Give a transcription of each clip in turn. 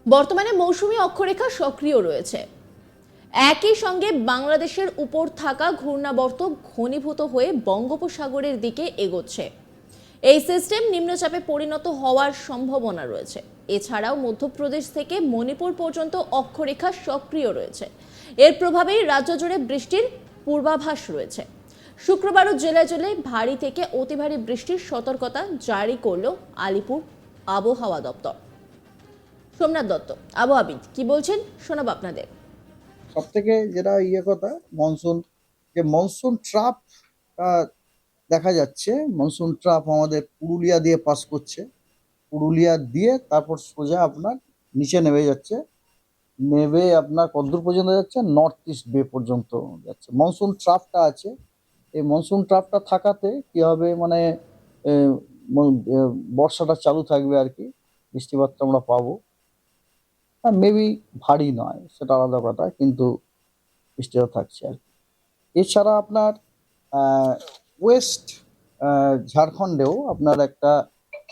বর্তমানে মৌসুমী অক্ষরেখা সক্রিয় রয়েছে। একই সঙ্গে বাংলাদেশের উপর থাকা ঘূর্ণাবর্ত ঘনীভূত হয়ে বঙ্গোপসাগরের দিকে এগোচ্ছে। এই সিস্টেম নিম্নচাপে পরিণত হওয়ার সম্ভাবনা রয়েছে। এছাড়াও মধ্যপ্রদেশ থেকে মণিপুর পর্যন্ত অক্ষরেখা সক্রিয় রয়েছে। এর প্রভাবেই রাজ্য জুড়ে বৃষ্টির পূর্বাভাস রয়েছে। শুক্রবারও জেলায় জেলায় ভারী থেকে অতি ভারী বৃষ্টির সতর্কতা জারি করল আলিপুর আবহাওয়া দপ্তর। সোমনাথ দত্ত আবহাওয়াবিদ কি বলছেন শোনাব আপনাদের। সব থেকে যেটা কথা মনসুন, যে মনসুন ট্রাপ দেখা যাচ্ছে। মনসুন ট্রাপ আমাদের পুরুলিয়া দিয়ে পাস করছে, পুরুলিয়া দিয়ে তারপর সোজা আপনার নিচে নেমে যাচ্ছে, নেমে আপনার কতদূর পর্যন্ত যাচ্ছে, নর্থ ইস্ট বে পর্যন্ত যাচ্ছে। মনসুন ট্রাপটা আছে, এই মনসুন ট্রাপটা থাকাতে কি হবে, মানে বর্ষাটা চালু থাকবে আর কি, বৃষ্টিপাতটা আমরা পাবো। হ্যাঁ, মেবি ভারী নয় সেটা আলাদা কথা, কিন্তু বৃষ্টিটা থাকছে আর কি। এছাড়া আপনার ওয়েস্ট ঝাড়খণ্ডেও আপনার একটা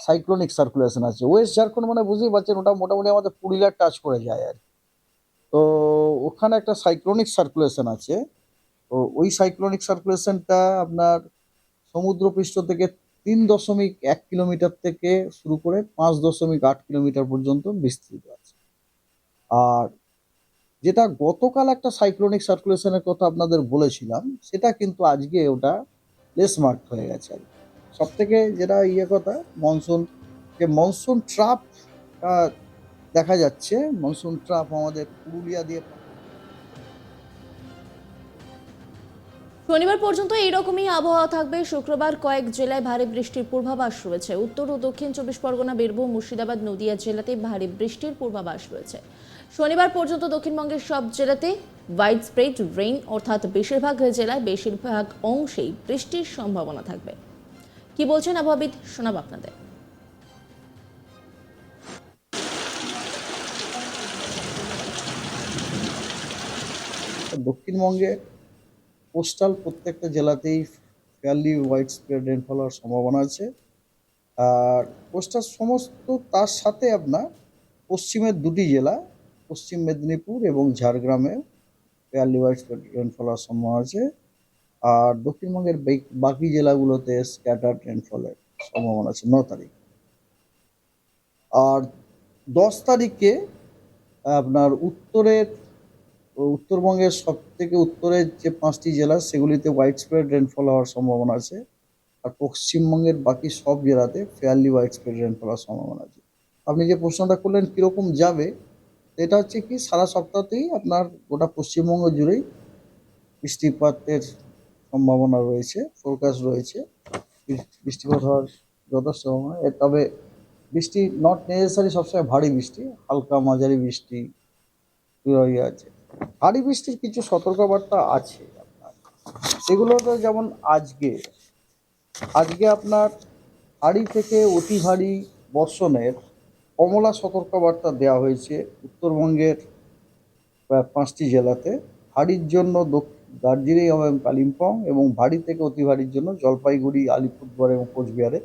সাইক্লোনিক সার্কুলেশন আছে। ওয়েস্ট ঝাড়খণ্ড মানে বুঝতেই পারছেন, ওটা মোটামুটি আমাদের পুরুলিয়া টাচ করে যায় আর কি। তো ওখানে একটা সাইক্লোনিক সার্কুলেশন আছে। তো ওই সাইক্লোনিক সার্কুলেশনটা আপনার সমুদ্রপৃষ্ঠ থেকে 3.1 কিলোমিটার থেকে শুরু করে 5.8 কিলোমিটার পর্যন্ত বিস্তৃত আছে। আর যেটা গতকাল একটা সাইক্লোনিক সার্কুলেশনের কথা আপনাদের বলেছিলাম, সেটা কিন্তু আজকে ওটা লেস মার্ক হয়ে গেছে আর কি। সব থেকে যেটা কথা মনসুন, যে মনসুন ট্রাপ দেখা যাচ্ছে, মনসুন ট্রাপ আমাদের পুরুলিয়া দিয়ে শনিবার পর্যন্ত এইরকমই আবহাওয়া থাকবে। শুক্রবার কয়েক জেলায় ভারী বৃষ্টির পূর্বাভাস রয়েছে। উত্তর ও দক্ষিণ 24 পরগনা, বীরভূম, মুর্শিদাবাদ, নদিয়া জেলাতে ভারী বৃষ্টির পূর্বাভাস রয়েছে। শনিবার পর্যন্ত দক্ষিণবঙ্গের সব জেলাতে ওয়াইড স্প্রেড রেইন, অর্থাৎ বেশিরভাগ জেলায় বেশিরভাগ অংশেই বৃষ্টির সম্ভাবনা থাকবে। কি বলছেন আবহাওয়াবিদ শোনাব আপনাদের। দক্ষিণবঙ্গে কোস্টাল প্রত্যেকটা জেলাতেই ফেয়ারলি ওয়াইড স্প্রেড রেনফল হওয়ার সম্ভাবনা আছে। আর কোস্টাল সমস্ত, তার সাথে আপনার পশ্চিমের দুটি জেলা, পশ্চিম মেদিনীপুর এবং ঝাড়গ্রামে ফেয়ারলি ওয়াইড স্প্রেড রেনফল হওয়ার সম্ভাবনা আছে। আর দক্ষিণবঙ্গের বাকি জেলাগুলোতে স্ক্যাটার্ড রেনফলের সম্ভাবনা আছে 9 তারিখ। আর 10 তারিখে আপনার উত্তরবঙ্গের সব থেকে উত্তরের যে 5টি জেলা, সেগুলিতে ওয়াইড স্প্রেড রেনফল হওয়ার সম্ভাবনা আছে। আর পশ্চিমবঙ্গের বাকি সব জেলাতে ফেয়ারলি ওয়াইড স্প্রেড রেনফল হওয়ার সম্ভাবনা আছে। আপনি যে প্রশ্নটা করলেন কিরকম যাবে, এটা হচ্ছে কি, সারা সপ্তাহতেই আপনার গোটা পশ্চিমবঙ্গ জুড়েই বৃষ্টিপাতের সম্ভাবনা রয়েছে, ফোরকাস্ট রয়েছে। বৃষ্টিপাত হওয়ার যথেষ্ট সম্ভাবনা। তবে বৃষ্টি নট নেসেসারি সবসময় ভারী বৃষ্টি, হালকা মাঝারি বৃষ্টি আছে। ভারী বৃষ্টির কিছু সতর্কবার্তা আছে আপনার, সেগুলো তো যেমন আজকে আজকে আপনার ভারী থেকে অতি ভারী বর্ষণের কমলা সতর্কবার্তা দেওয়া হয়েছে উত্তরবঙ্গের প্রায় 5টি জেলাতে। ভারীর জন্য দার্জিলিং এবং কালিম্পং, এবং ভারী থেকে অতি ভারীর জন্য জলপাইগুড়ি, আলিপুরদুয়ার এবং কোচবিহারে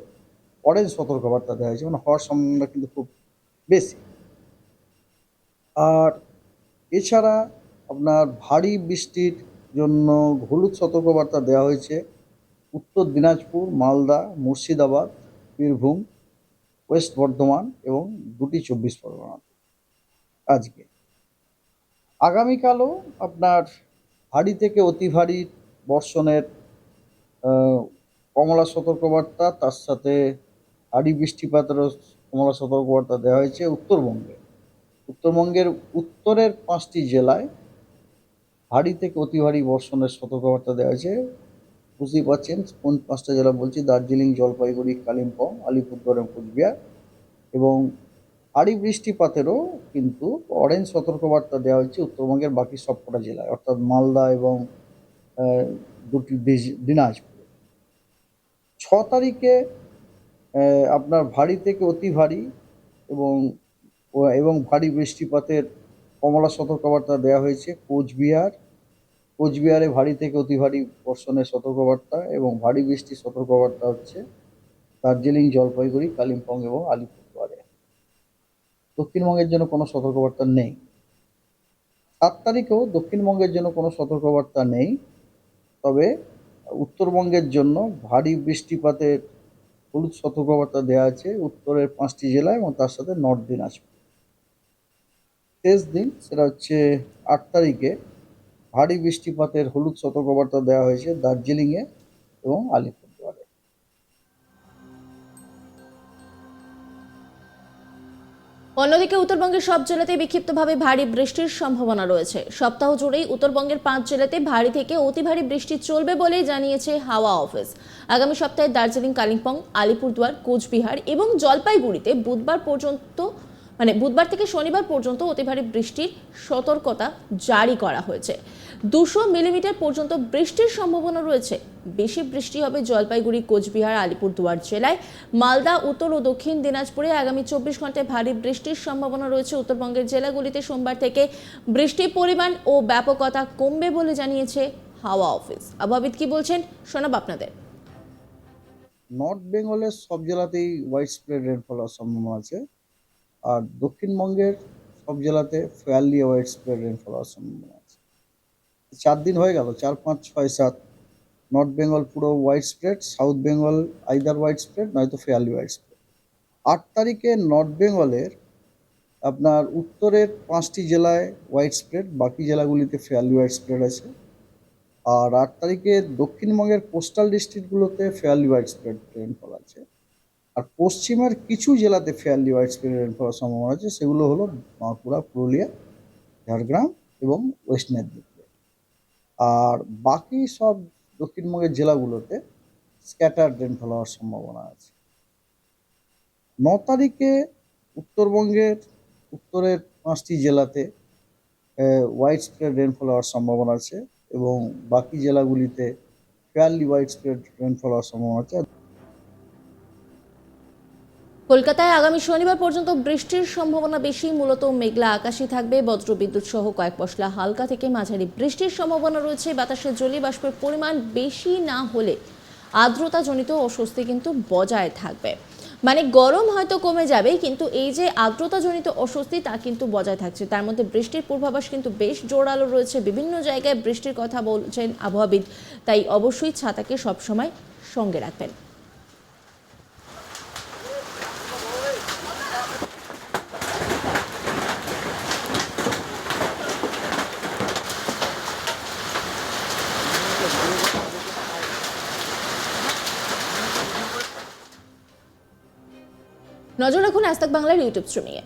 অরেঞ্জ সতর্কবার্তা দেওয়া হয়েছে, মানে হওয়ার সম্ভাবনা কিন্তু খুব বেশি। আর এছাড়া আপনার ভারী বৃষ্টির জন্য হলুদ সতর্কবার্তা দেওয়া হয়েছে উত্তর দিনাজপুর, মালদা, মুর্শিদাবাদ, বীরভূম, ওয়েস্ট বর্ধমান এবং দুটি 24 পরগনা। আজকে আগামীকালও আপনার ভারী থেকে অতি ভারী বর্ষণের কমলা সতর্কবার্তা, তার সাথে ভারী বৃষ্টিপাতেরও কমলা সতর্কবার্তা দেওয়া হয়েছে উত্তরবঙ্গের উত্তরের 5টি জেলায় ভারী থেকে অতি ভারী বর্ষণের সতর্কবার্তা দেওয়া হয়েছে। বুঝতেই পারছেন কোন 5টা জেলা বলছি: দার্জিলিং, জলপাইগুড়ি, কালিম্পং, আলিপুরদুয়ার এবং কোচবিহার। এবং ভারী বৃষ্টিপাতেরও কিন্তু অরেঞ্জ সতর্কবার্তা দেওয়া হয়েছে উত্তরবঙ্গের বাকি সবকটা জেলায়, অর্থাৎ মালদা এবং দুটি দিনাজপুর। 6 তারিখে আপনার ভারী থেকে অতি ভারী এবং এবং ভারী বৃষ্টিপাতের কমলা সতর্কবার্তা দেওয়া হয়েছে কোচবিহারে ভারী থেকে অতি ভারী বর্ষণের সতর্কবার্তা এবং ভারী বৃষ্টির সতর্কবার্তা হচ্ছে দার্জিলিং, জলপাইগুড়ি, কালিম্পং এবং আলিপুরদুয়ারে। দক্ষিণবঙ্গের জন্য কোনো সতর্কবার্তা নেই। 7 তারিখেও দক্ষিণবঙ্গের জন্য কোনো সতর্কবার্তা নেই, তবে উত্তরবঙ্গের জন্য ভারী বৃষ্টিপাতের হলুদ সতর্কবার্তা দেওয়া আছে উত্তরের 5টি জেলায় এবং তার সাথে নর্থ দিনাজপুর। শেষ দিন সেটা হচ্ছে 8 তারিখে ভারী বৃষ্টিপাতের হলুদ সতর্কবার্তা দেওয়া হয়েছে দার্জিলিংয়ে এবং আলিপুরদুয়ারে। অন্যদিকে উত্তরবঙ্গের সব জেলাতেই বিক্ষিপ্তভাবে ভারী বৃষ্টির সম্ভাবনা রয়েছে। সপ্তাহ জুড়েই উত্তরবঙ্গের 5 জেলাতে ভারী থেকে অতি ভারী বৃষ্টি চলবে বলেই জানিয়েছে হাওয়া অফিস। আগামী সপ্তাহে দার্জিলিং, কালিম্পং, আলিপুরদুয়ার, কোচবিহার এবং জলপাইগুড়িতে বুধবার থেকে শনিবার পর্যন্ত অতি ভারী বৃষ্টির সতর্কতা জারি করা হয়েছে। 200 মিলিমিটার পর্যন্ত বৃষ্টির সম্ভাবনা রয়েছে। বেশি বৃষ্টি হবে জলপাইগুড়ি, কোচবিহার, আলিপুরদুয়ার জেলায়। মালদা, উত্তর ও দক্ষিণ দিনাজপুরে আগামী 24 ঘন্টায় ভারী বৃষ্টির সম্ভাবনা রয়েছে। উত্তরবঙ্গের জেলাগুলিতে সোমবার থেকে বৃষ্টির পরিমাণ ও ব্যাপকতা কমবে বলে জানিয়েছে হাওয়া অফিস। আবহাওয়াবিদ কি বলছেন শোনাব আপনাদের। নর্থ বেঙ্গলের সব জেলাতেই ওয়াইড স্প্রেড রেনফল হওয়ার সম্ভাবনা আছে, আর দক্ষিণবঙ্গের সব জেলাতে ফেয়ারলি ওয়াইড স্প্রেড রেনফল হওয়ার সম্ভাবনা আছে। 4 দিন হয়ে গেল, 4, 5, 6, 7। নর্থ বেঙ্গল পুরো wide spread, south Bengal either wide spread নয়তো ফেয়ারলি ওয়াইড স্প্রেড। 8 তারিখে নর্থ বেঙ্গলের আপনার উত্তরের 5টি জেলায় ওয়াইড স্প্রেড, বাকি জেলাগুলিতে ফেয়ারলি ওয়াইড স্প্রেড আছে। আর 8 তারিখে দক্ষিণবঙ্গের কোস্টাল ডিস্ট্রিক্টগুলোতে ফেয়ারলি ওয়াইড স্প্রেড রেনফল আছে। আর পশ্চিমের কিছু জেলাতে ফেয়ারলি ওয়াইড স্প্রেড রেনফল হওয়ার সম্ভাবনা আছে, সেগুলো হলো বাঁকুড়া, পুরুলিয়া, ঝাড়গ্রাম এবং ওয়েস্ট মেদিনীপুর। আর বাকি সব দক্ষিণবঙ্গের জেলাগুলোতে স্ক্যাটার্ড রেনফল হওয়ার সম্ভাবনা আছে। 9 তারিখে উত্তরবঙ্গের উত্তরের 5টি জেলাতে ওয়াইড স্প্রেড রেনফল হওয়ার সম্ভাবনা আছে এবং বাকি জেলাগুলিতে ফেয়ারলি ওয়াইড স্প্রেড রেনফল হওয়ার সম্ভাবনা আছে। কলকাতায় আগামী শনিবার পর্যন্ত বৃষ্টির সম্ভাবনা বেশি। মূলত মেঘলা আকাশই থাকবে। বজ্রবিদ্যুৎ সহ কয়েক পশলা হালকা থেকে মাঝারি বৃষ্টির সম্ভাবনা রয়েছে। বাতাসে জলীয় বাষ্পের পরিমাণ বেশি না হলে আর্দ্রতাজনিত অস্বস্তি কিন্তু বজায় থাকবে। মানে গরম হয়তো কমে যাবে, কিন্তু এই যে আর্দ্রতাজনিত অস্বস্তি তা কিন্তু বজায় থাকছে। তার মধ্যে বৃষ্টির পূর্বাভাস কিন্তু বেশ জোরালো রয়েছে। বিভিন্ন জায়গায় বৃষ্টির কথা বলছেন আবহাওয়াবিদ, তাই অবশ্যই ছাতাকে সবসময় সঙ্গে রাখবেন। নজর রাখুন আজ তাক বাংলার ইউটিউব স্ট্রিমিংয়ে।